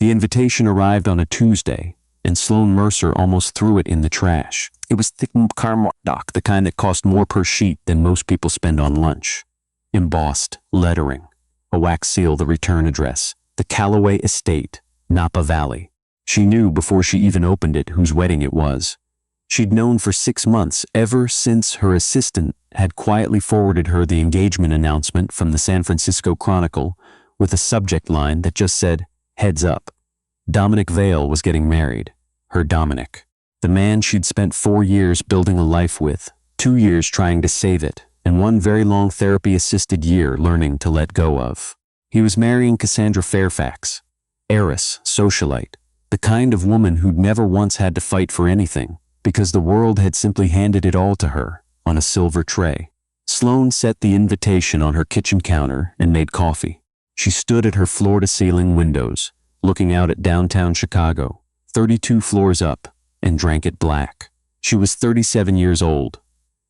The invitation arrived on a Tuesday, and Sloane Mercer almost threw it in the trash. It was thick caramel, the kind that cost more per sheet than most people spend on lunch. Embossed lettering, a wax seal, the return address, the Callaway Estate, Napa Valley. She knew before she even opened it whose wedding it was. She'd known for 6 months, ever since her assistant had quietly forwarded her the engagement announcement from the San Francisco Chronicle with a subject line that just said, "Heads up. Dominic Vale was getting married." Her Dominic. The man she'd spent 4 years building a life with, 2 years trying to save it, and 1 very long therapy-assisted year learning to let go of. He was marrying Cassandra Fairfax, heiress, socialite, the kind of woman who'd never once had to fight for anything, because the world had simply handed it all to her on a silver tray. Sloane set the invitation on her kitchen counter and made coffee. She stood at her floor-to-ceiling windows, looking out at downtown Chicago, 32 floors up, and drank it black. She was 37 years old.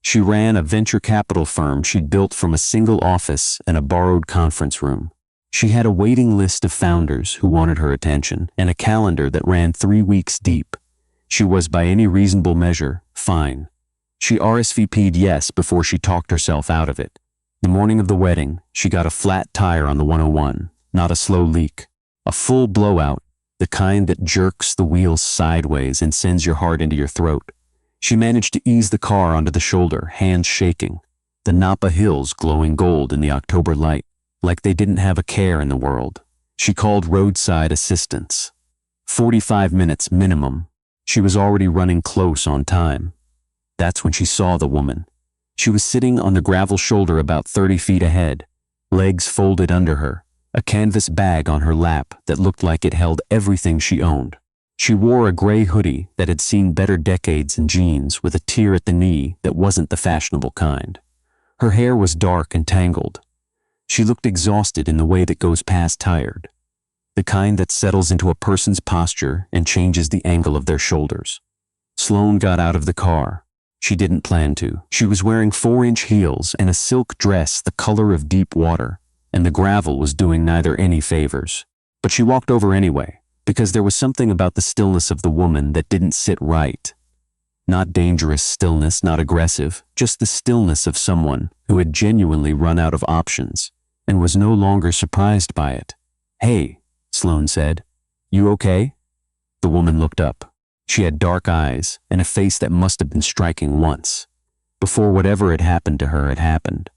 She ran a venture capital firm she'd built from a single office and a borrowed conference room. She had a waiting list of founders who wanted her attention and a calendar that ran 3 weeks deep. She was, by any reasonable measure, fine. She RSVP'd yes before she talked herself out of it. The morning of the wedding, she got a flat tire on the 101, not a slow leak. A full blowout, the kind that jerks the wheels sideways and sends your heart into your throat. She managed to ease the car onto the shoulder, hands shaking, the Napa Hills glowing gold in the October light, like they didn't have a care in the world. She called roadside assistance. 45 minutes minimum. She was already running close on time. That's when she saw the woman. She was sitting on the gravel shoulder about 30 feet ahead, legs folded under her, a canvas bag on her lap that looked like it held everything she owned. She wore a gray hoodie that had seen better decades and jeans with a tear at the knee that wasn't the fashionable kind. Her hair was dark and tangled. She looked exhausted in the way that goes past tired, the kind that settles into a person's posture and changes the angle of their shoulders. Sloane got out of the car. She didn't plan to. She was wearing 4-inch heels and a silk dress the color of deep water, and the gravel was doing neither any favors. But she walked over anyway, because there was something about the stillness of the woman that didn't sit right. Not dangerous stillness, not aggressive, just the stillness of someone who had genuinely run out of options and was no longer surprised by it. "Hey," Sloane said. "You okay?" The woman looked up. She had dark eyes and a face that must have been striking once, before whatever had happened to her had happened.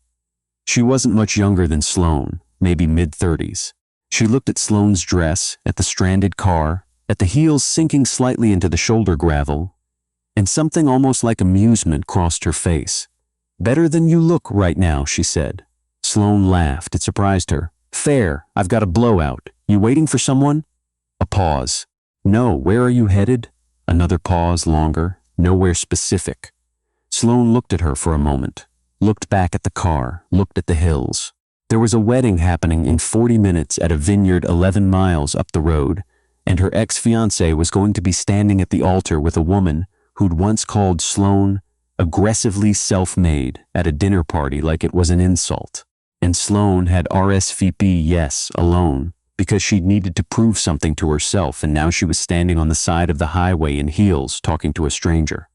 She wasn't much younger than Sloane, maybe mid-30s. She looked at Sloane's dress, at the stranded car, at the heels sinking slightly into the shoulder gravel, and something almost like amusement crossed her face. "Better than you look right now," she said. Sloane laughed. It surprised her. "Fair, I've got a blowout. You waiting for someone?" A pause. "No, where are you headed?" Another pause, longer, nowhere specific. Sloane looked at her for a moment, looked back at the car, looked at the hills. There was a wedding happening in 40 minutes at a vineyard 11 miles up the road, and her ex-fiancé was going to be standing at the altar with a woman who'd once called Sloane aggressively self-made at a dinner party like it was an insult. And Sloane had RSVP yes alone because she'd needed to prove something to herself, and now she was standing on the side of the highway in heels talking to a stranger.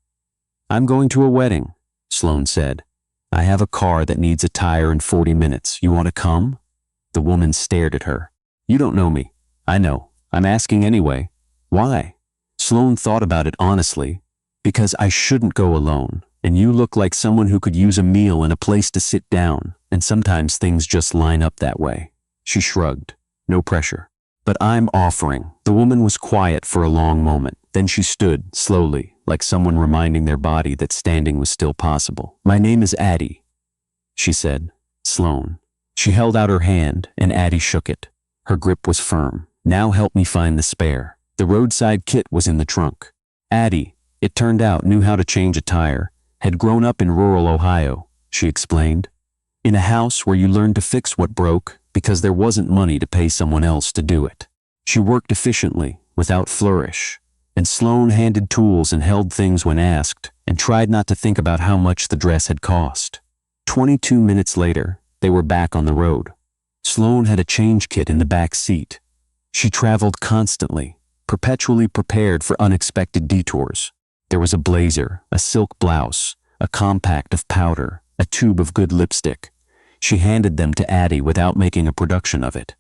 "I'm going to a wedding," Sloane said. "I have a car that needs a tire in 40 minutes. You want to come?" The woman stared at her. "You don't know me." "I know. I'm asking anyway." "Why?" Sloane thought about it honestly. "Because I shouldn't go alone, and you look like someone who could use a meal and a place to sit down, and sometimes things just line up that way." She shrugged. "No pressure." "But I'm offering." The woman was quiet for a long moment. Then she stood, slowly, like someone reminding their body that standing was still possible. "My name is Addie," she said. "Sloane." She held out her hand, and Addie shook it. Her grip was firm. "Now help me find the spare." The roadside kit was in the trunk. Addie, it turned out, knew how to change a tire, had grown up in rural Ohio, she explained. In a house where you learned to fix what broke because there wasn't money to pay someone else to do it. She worked efficiently, without flourish, and Sloane handed tools and held things when asked, and tried not to think about how much the dress had cost. 22 minutes later, they were back on the road. Sloane had a change kit in the back seat. She traveled constantly, perpetually prepared for unexpected detours. There was a blazer, a silk blouse, a compact of powder, a tube of good lipstick. She handed them to Addie without making a production of it.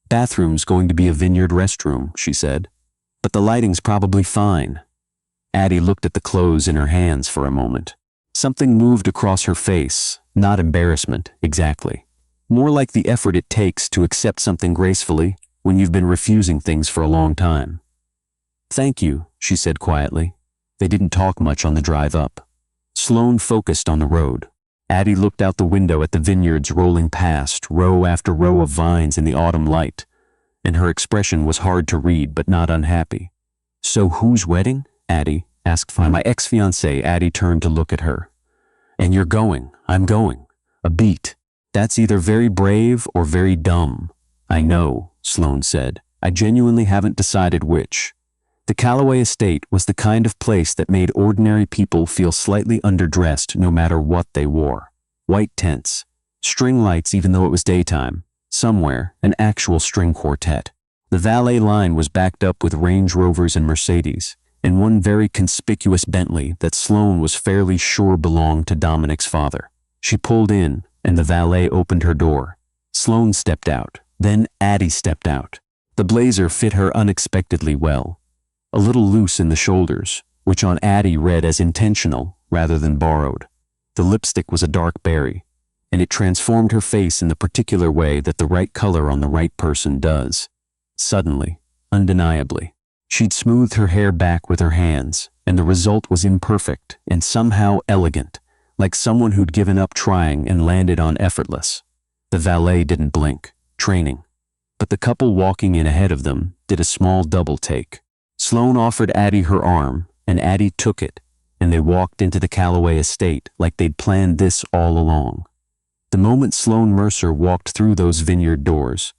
"Bathroom's going to be a vineyard restroom," she said. "But the lighting's probably fine." Addie looked at the clothes in her hands for a moment. Something moved across her face, not embarrassment, exactly. More like the effort it takes to accept something gracefully when you've been refusing things for a long time. "Thank you," she said quietly. They didn't talk much on the drive up. Sloane focused on the road. Addie looked out the window at the vineyards rolling past, row after row of vines in the autumn light, and her expression was hard to read but not unhappy. "So whose wedding?" Addie asked finally. "My ex-fiancé." Addie turned to look at her. "And you're going." "I'm going." A beat. "That's either very brave or very dumb." "I know," Sloane said. "I genuinely haven't decided which." The Callaway estate was the kind of place that made ordinary people feel slightly underdressed no matter what they wore. White tents, string lights even though it was daytime, somewhere an actual string quartet. The valet line was backed up with Range Rovers and Mercedes, and one very conspicuous Bentley that Sloane was fairly sure belonged to Dominic's father. She pulled in, and the valet opened her door. Sloane stepped out, then Addie stepped out. The blazer fit her unexpectedly well. A little loose in the shoulders, which on Addie read as intentional rather than borrowed. The lipstick was a dark berry, and it transformed her face in the particular way that the right color on the right person does. Suddenly, undeniably. She'd smoothed her hair back with her hands, and the result was imperfect and somehow elegant, like someone who'd given up trying and landed on effortless. The valet didn't blink, training. But the couple walking in ahead of them did a small double take. Sloane offered Addie her arm, and Addie took it, and they walked into the Callaway estate like they'd planned this all along. The moment Sloane Mercer walked through those vineyard doors,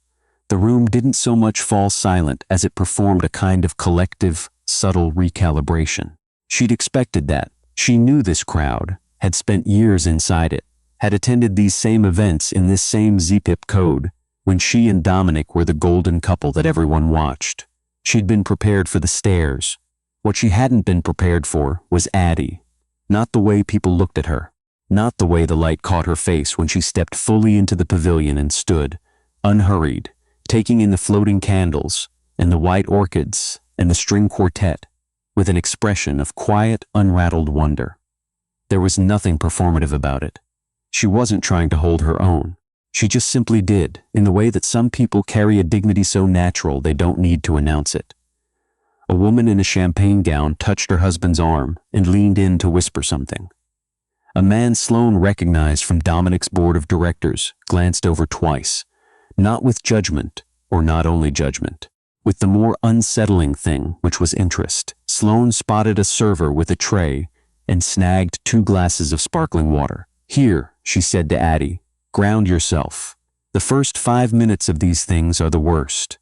the room didn't so much fall silent as it performed a kind of collective, subtle recalibration. She'd expected that. She knew this crowd, had spent years inside it, had attended these same events in this same zip code, when she and Dominic were the golden couple that everyone watched. She'd been prepared for the stares. What she hadn't been prepared for was Addie. Not the way people looked at her. Not the way the light caught her face when she stepped fully into the pavilion and stood, unhurried, taking in the floating candles, and the white orchids, and the string quartet, with an expression of quiet, unrattled wonder. There was nothing performative about it. She wasn't trying to hold her own. She just simply did, in the way that some people carry a dignity so natural they don't need to announce it. A woman in a champagne gown touched her husband's arm and leaned in to whisper something. A man Sloane recognized from Dominic's board of directors glanced over twice, not with judgment, or not only judgment, with the more unsettling thing, which was interest. Sloane spotted a server with a tray and snagged 2 glasses of sparkling water. "Here," she said to Addie. "Ground yourself. The first 5 minutes of these things are the worst."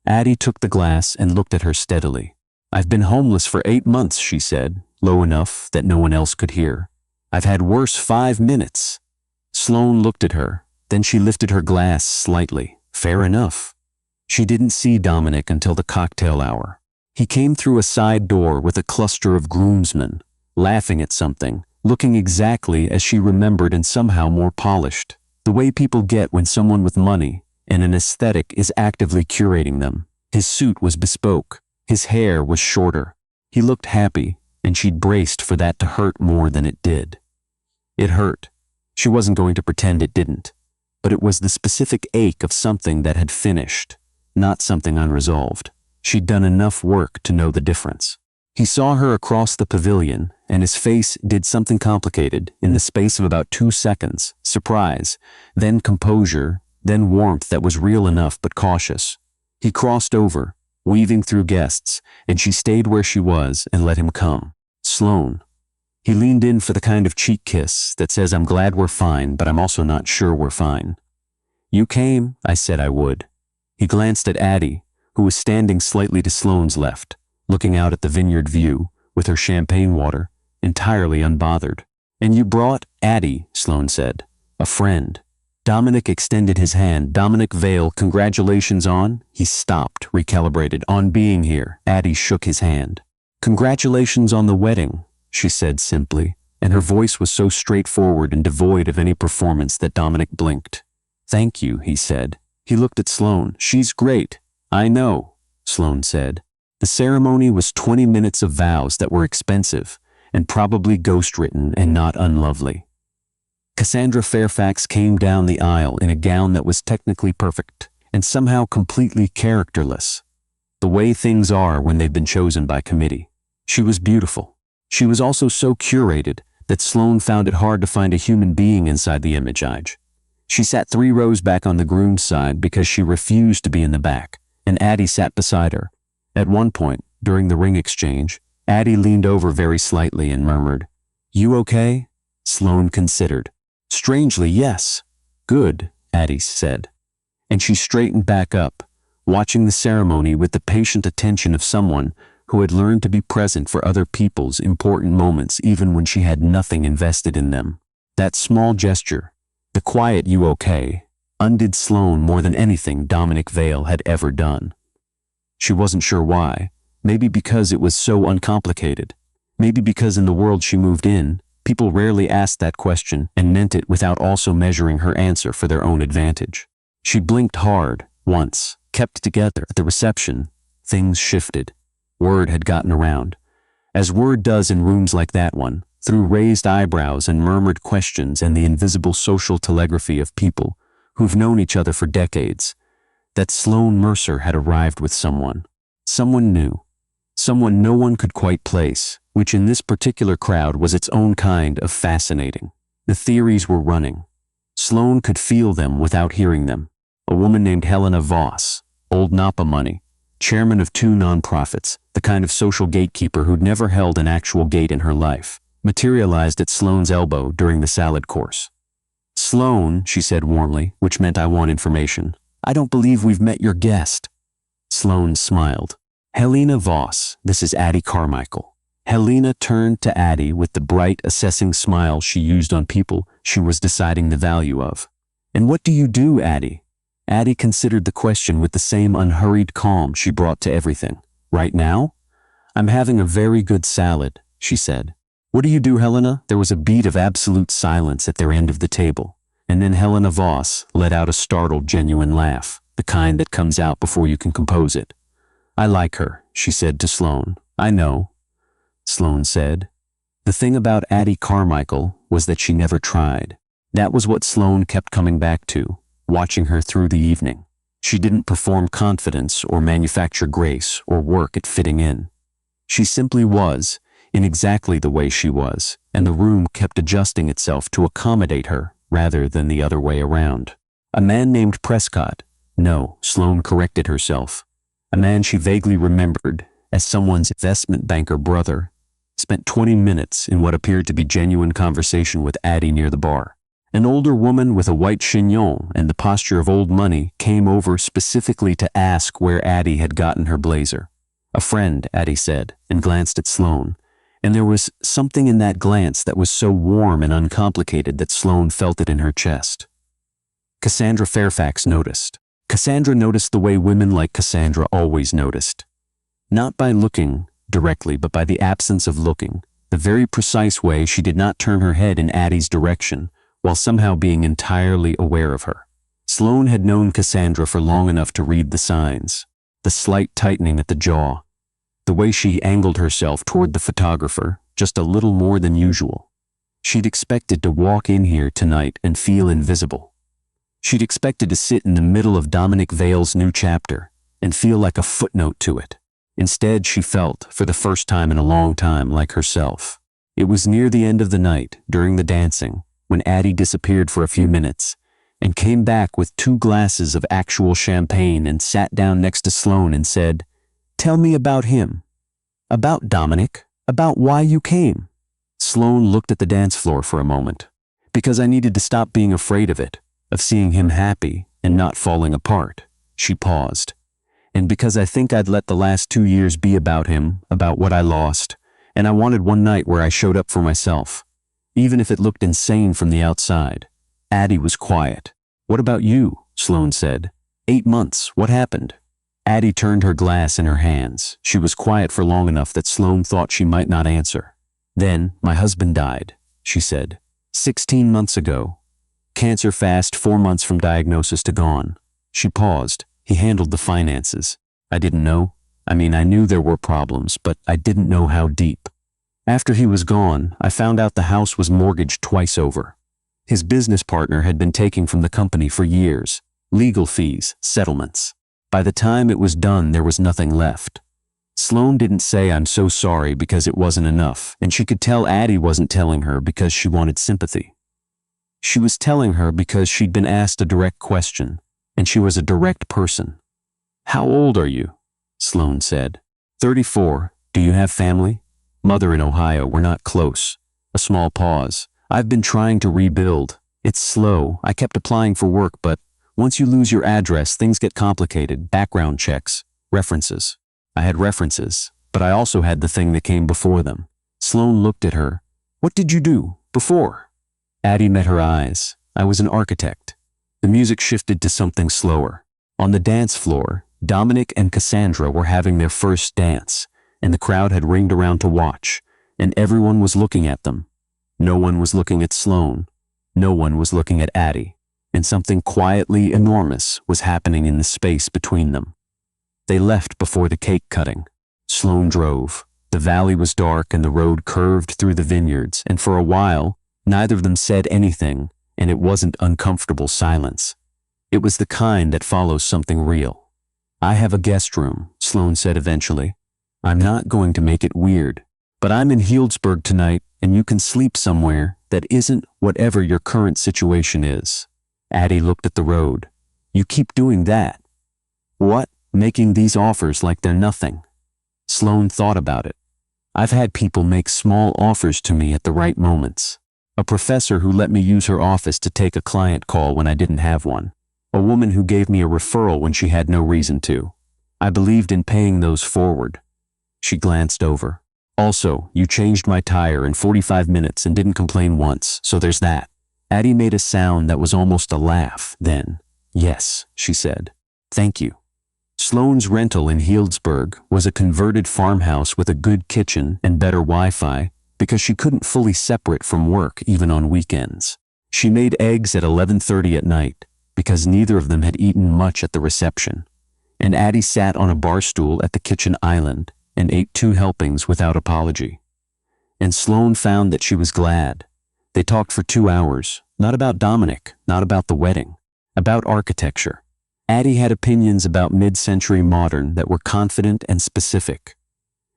Addie took the glass and looked at her steadily. "I've been homeless for 8 months," she said, low enough that no one else could hear. "I've had worse 5 minutes." Sloane looked at her, then she lifted her glass slightly. Fair enough. She didn't see Dominic until the cocktail hour. He came through a side door with a cluster of groomsmen, laughing at something, looking exactly as she remembered and somehow more polished. The way people get when someone with money and an aesthetic is actively curating them. His suit was bespoke. His hair was shorter. He looked happy, and she'd braced for that to hurt more than it did. It hurt. She wasn't going to pretend it didn't. But it was the specific ache of something that had finished, not something unresolved. She'd done enough work to know the difference. He saw her across the pavilion, and his face did something complicated in the space of about 2 seconds. Surprise, then composure, then warmth that was real enough but cautious. He crossed over, weaving through guests, and she stayed where she was and let him come. Sloane. He leaned in for the kind of cheek kiss that says, "I'm glad we're fine, but I'm also not sure we're fine." "You came, I said I would." He glanced at Addie, who was standing slightly to Sloane's left, looking out at the vineyard view, with her champagne water, entirely unbothered. "And you brought Addie," Sloane said. "A friend." Dominic extended his hand. Dominic Vale, congratulations on? He stopped, recalibrated. On being here. Addie shook his hand. Congratulations on the wedding, she said simply, and her voice was so straightforward and devoid of any performance that Dominic blinked. Thank you, he said. He looked at Sloane. She's great. I know, Sloane said. The ceremony was 20 minutes of vows that were expensive and probably ghost-written and not unlovely. Cassandra Fairfax came down the aisle in a gown that was technically perfect and somehow completely characterless. The way things are when they've been chosen by committee. She was beautiful. She was also so curated that Sloane found it hard to find a human being inside the image. She sat 3 rows back on the groom's side because she refused to be in the back, and Addie sat beside her. At one point, during the ring exchange, Addie leaned over very slightly and murmured, "You okay?" Sloane considered. Strangely, yes. Good, Addie said. And she straightened back up, watching the ceremony with the patient attention of someone who had learned to be present for other people's important moments even when she had nothing invested in them. That small gesture, the quiet "you okay," undid Sloane more than anything Dominic Vale had ever done. She wasn't sure why. Maybe because it was so uncomplicated. Maybe because in the world she moved in, people rarely asked that question and meant it without also measuring her answer for their own advantage. She blinked hard, once, kept together. At the reception, things shifted. Word had gotten around. As word does in rooms like that one, through raised eyebrows and murmured questions and the invisible social telegraphy of people who've known each other for decades, that Sloane Mercer had arrived with someone. Someone new. Someone no one could quite place, which in this particular crowd was its own kind of fascinating. The theories were running. Sloane could feel them without hearing them. A woman named Helena Voss, old Napa money, chairman of 2 nonprofits, the kind of social gatekeeper who'd never held an actual gate in her life, materialized at Sloane's elbow during the salad course. "Sloane," she said warmly, which meant "I want information. I don't believe we've met your guest." Sloane smiled. "Helena Voss, this is Addie Carmichael." Helena turned to Addie with the bright, assessing smile she used on people she was deciding the value of. "And what do you do, Addie?" Addie considered the question with the same unhurried calm she brought to everything. "Right now? I'm having a very good salad," she said. "What do you do, Helena?" There was a beat of absolute silence at their end of the table, and then Helena Voss let out a startled, genuine laugh, the kind that comes out before you can compose it. "I like her," she said to Sloane. "I know," Sloane said. The thing about Addie Carmichael was that she never tried. That was what Sloane kept coming back to, watching her through the evening. She didn't perform confidence or manufacture grace or work at fitting in. She simply was, in exactly the way she was, and the room kept adjusting itself to accommodate her rather than the other way around. A man named Prescott. No, Sloane corrected herself. A man she vaguely remembered as someone's investment banker brother, spent 20 minutes in what appeared to be genuine conversation with Addie near the bar. An older woman with a white chignon and the posture of old money came over specifically to ask where Addie had gotten her blazer. "A friend," Addie said, and glanced at Sloane, and there was something in that glance that was so warm and uncomplicated that Sloane felt it in her chest. Cassandra Fairfax noticed. Cassandra noticed the way women like Cassandra always noticed. Not by looking directly, but by the absence of looking, the very precise way she did not turn her head in Addie's direction, while somehow being entirely aware of her. Sloane had known Cassandra for long enough to read the signs. The slight tightening at the jaw. The way she angled herself toward the photographer, just a little more than usual. She'd expected to walk in here tonight and feel invisible. She'd expected to sit in the middle of Dominic Vale's new chapter and feel like a footnote to it. Instead, she felt, for the first time in a long time, like herself. It was near the end of the night, during the dancing, when Addie disappeared for a few minutes and came back with 2 glasses of actual champagne and sat down next to Sloane and said, "Tell me about him. About Dominic. About why you came." Sloane looked at the dance floor for a moment. "Because I needed to stop being afraid of it, of seeing him happy and not falling apart." She paused. "And because I think I'd let the last 2 years be about him, about what I lost, and I wanted one night where I showed up for myself, even if it looked insane from the outside." Addie was quiet. What about you? Sloane said. 8 months. What happened? Addie turned her glass in her hands. She was quiet for long enough that Sloane thought she might not answer. Then, my husband died, she said. 16 months ago. Cancer fast, 4 months from diagnosis to gone. She paused. He handled the finances. I didn't know. I knew there were problems, but I didn't know how deep. After he was gone, I found out the house was mortgaged twice over. His business partner had been taking from the company for years. Legal fees, settlements. By the time it was done, there was nothing left. Sloane didn't say I'm so sorry because it wasn't enough, and she could tell Addie wasn't telling her because she wanted sympathy. She was telling her because she'd been asked a direct question, and she was a direct person. How old are you? Sloane said. 34. Do you have family? Mother in Ohio. We're not close. A small pause. I've been trying to rebuild. It's slow. I kept applying for work, but once you lose your address, things get complicated. Background checks. References. I had references, but I also had the thing that came before them. Sloane looked at her. What did you do before? Addie met her eyes. I was an architect. The music shifted to something slower. On the dance floor, Dominic and Cassandra were having their first dance, and the crowd had ringed around to watch, and everyone was looking at them. No one was looking at Sloane. No one was looking at Addie, and something quietly enormous was happening in the space between them. They left before the cake cutting. Sloane drove. The valley was dark and the road curved through the vineyards, and for a while, neither of them said anything, and it wasn't uncomfortable silence. It was the kind that follows something real. I have a guest room, Sloane said eventually. I'm not going to make it weird, but I'm in Healdsburg tonight, and you can sleep somewhere that isn't whatever your current situation is. Addie looked at the road. You keep doing that. What? Making these offers like they're nothing. Sloane thought about it. I've had people make small offers to me at the right moments. A professor who let me use her office to take a client call when I didn't have one. A woman who gave me a referral when she had no reason to. I believed in paying those forward. She glanced over. Also, you changed my tire in 45 minutes and didn't complain once, so there's that. Addie made a sound that was almost a laugh, then, yes, she said. Thank you. Sloane's rental in Healdsburg was a converted farmhouse with a good kitchen and better Wi-Fi because she couldn't fully separate from work even on weekends. She made eggs at 11:30 at night because neither of them had eaten much at the reception, and Addie sat on a bar stool at the kitchen island and ate 2 helpings without apology. And Sloane found that she was glad. They talked for 2 hours, not about Dominic, not about the wedding, about architecture. Addie had opinions about mid-century modern that were confident and specific.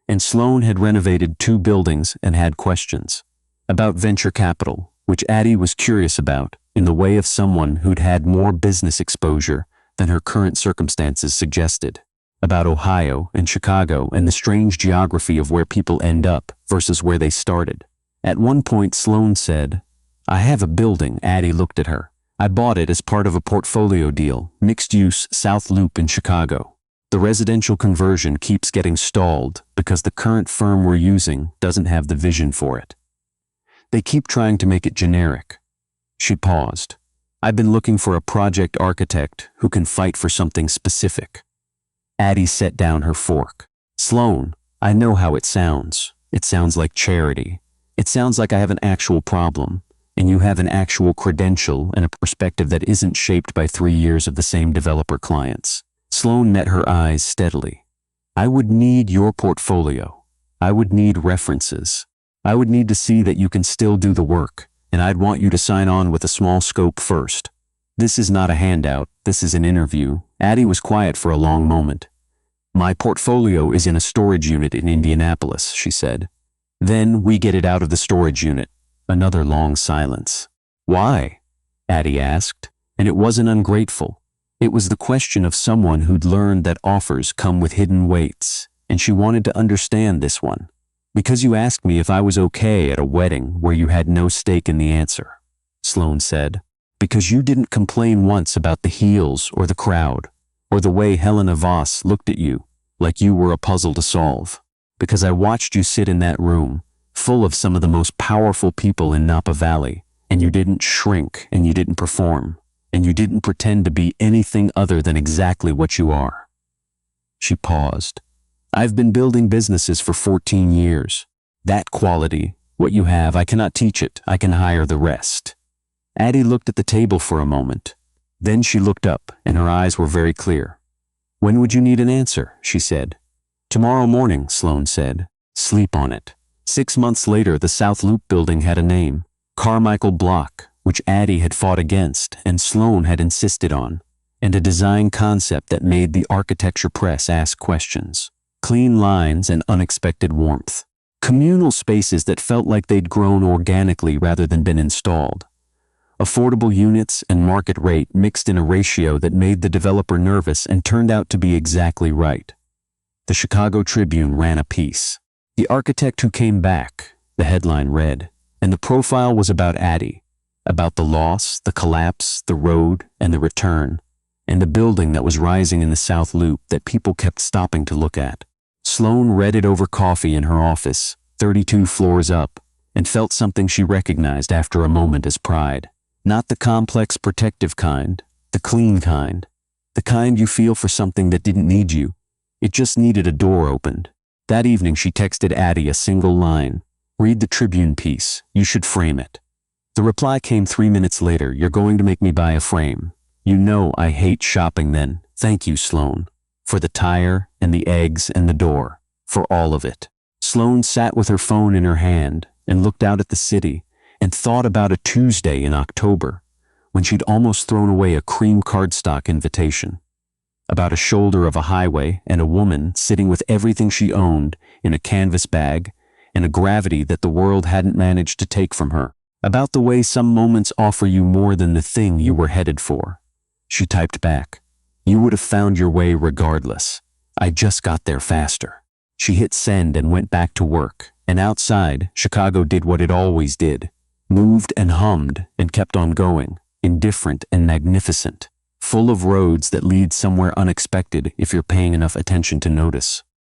And Sloane had renovated 2 buildings and had questions. About venture capital, which Addie was curious about, in the way of someone who'd had more business exposure than her current circumstances suggested. About Ohio and Chicago and the strange geography of where people end up versus where they started. At one point, Sloane said, I have a building. Addie looked at her. I bought it as part of a portfolio deal, mixed-use South Loop in Chicago. The residential conversion keeps getting stalled because the current firm we're using doesn't have the vision for it. They keep trying to make it generic. She paused. I've been looking for a project architect who can fight for something specific. Addie set down her fork. Sloane, I know how it sounds. It sounds like charity. It sounds like I have an actual problem, and you have an actual credential and a perspective that isn't shaped by 3 years of the same developer clients. Sloane met her eyes steadily. I would need your portfolio. I would need references. I would need to see that you can still do the work, and I'd want you to sign on with a small scope first. This is not a handout. This is an interview. Addie was quiet for a long moment. My portfolio is in a storage unit in Indianapolis, she said. Then we get it out of the storage unit. Another long silence. Why? Addie asked, and it wasn't ungrateful. It was the question of someone who'd learned that offers come with hidden weights, and she wanted to understand this one. Because you asked me if I was okay at a wedding where you had no stake in the answer, Sloane said. Because you didn't complain once about the heels or the crowd, or the way Helena Voss looked at you, like you were a puzzle to solve. Because I watched you sit in that room, full of some of the most powerful people in Napa Valley, and you didn't shrink and you didn't perform. and you didn't pretend to be anything other than exactly what you are. She paused. I've been building businesses for 14 years. That quality, what you have, I cannot teach it. I can hire the rest. Addie looked at the table for a moment. Then she looked up, and her eyes were very clear. When would you need an answer? She said. Tomorrow morning, Sloane said. Sleep on it. 6 months later, the South Loop building had a name. Carmichael Block, which Addie had fought against and Sloane had insisted on, and a design concept that made the architecture press ask questions. Clean lines and unexpected warmth. Communal spaces that felt like they'd grown organically rather than been installed. Affordable units and market rate mixed in a ratio that made the developer nervous and turned out to be exactly right. The Chicago Tribune ran a piece. The architect who came back, the headline read, and the profile was about Addie, about the loss, the collapse, the road, and the return, and a building that was rising in the South Loop that people kept stopping to look at. Sloane read it over coffee in her office, 32 floors up, and felt something she recognized after a moment as pride. Not the complex protective kind, the clean kind, the kind you feel for something that didn't need you. It just needed a door opened. That evening she texted Addie a single line. Read the Tribune piece. You should frame it. The reply came 3 minutes later. You're going to make me buy a frame. You know I hate shopping then. Thank you, Sloane. For the tire and the eggs and the door. For all of it. Sloane sat with her phone in her hand and looked out at the city and thought about a Tuesday in October when she'd almost thrown away a cream cardstock invitation. About a shoulder of a highway and a woman sitting with everything she owned in a canvas bag and a gravity that the world hadn't managed to take from her. About the way some moments offer you more than the thing you were headed for. She typed back, you would have found your way regardless. I just got there faster. She hit send and went back to work, and outside, Chicago did what it always did. Moved and hummed and kept on going, indifferent and magnificent, full of roads that lead somewhere unexpected if you're paying enough attention to notice.